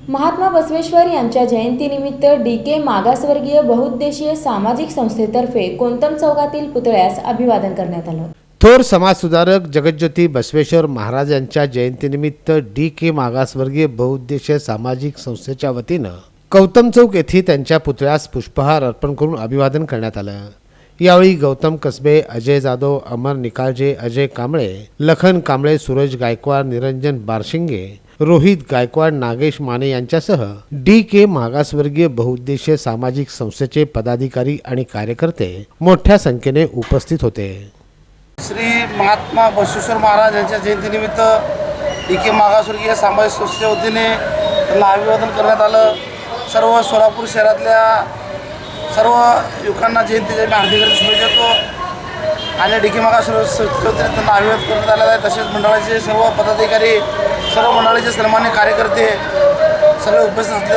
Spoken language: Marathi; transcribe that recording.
महात्मा बसवेश्वर यांच्या जयंतीनिमित्त डी.के. मागासवर्गीय बहुउद्देशीय सामाजिक संस्थेतर्फे कोंतम चौकातील पुतळ्यास अभिवादन करण्यात आलं। थोर समाजसुधारक जगज्योती बसवेश्वर महाराज यांच्या जयंतीनिमित्त डी.के. मागासवर्गीय बहुउद्देशीय सामाजिक संस्थेच्या वतीनं गौतम चौक येथे त्यांच्या पुतळ्यास पुष्पहार अर्पण करून अभिवादन करण्यात आलं। यावेळी गौतम कसबे, अजय जाधव, अमर निकाळजे, अजय कांबळे, लखन कांबळे, सूरज गायकवाड, निरंजन बारशिंगे, रोहित गायकवाड, नागेश माने यांच्यासह डी.के. मागासवर्गीय बहुउद्देशीय सामाजिक संस्थेचे पदाधिकारी आणि कार्यकर्ते मोठ्या संख्येने उपस्थित होते। श्री महात्मा बसवेश्वर महाराज यांच्या जयंतीनिमित्त डी.के. मागासवर्गीय सामाजिक संस्थेच्या वतीने त्यांना अभिवादन करण्यात आलं। सर्व सोलापूर शहरातल्या सर्व युवकांना जयंतीच्या मी हार्दिक शुभेच्छा देतो आणि डी.के. मागासवर्गीय संस्थेच्या वतीने त्यांना अभिवादन करण्यात आलेला आहे। तसेच मंडळाचे सर्व पदाधिकारी, सर्व मंडळाचे सन्मान्य कार्यकर्ते सगळे उपस्थित असले।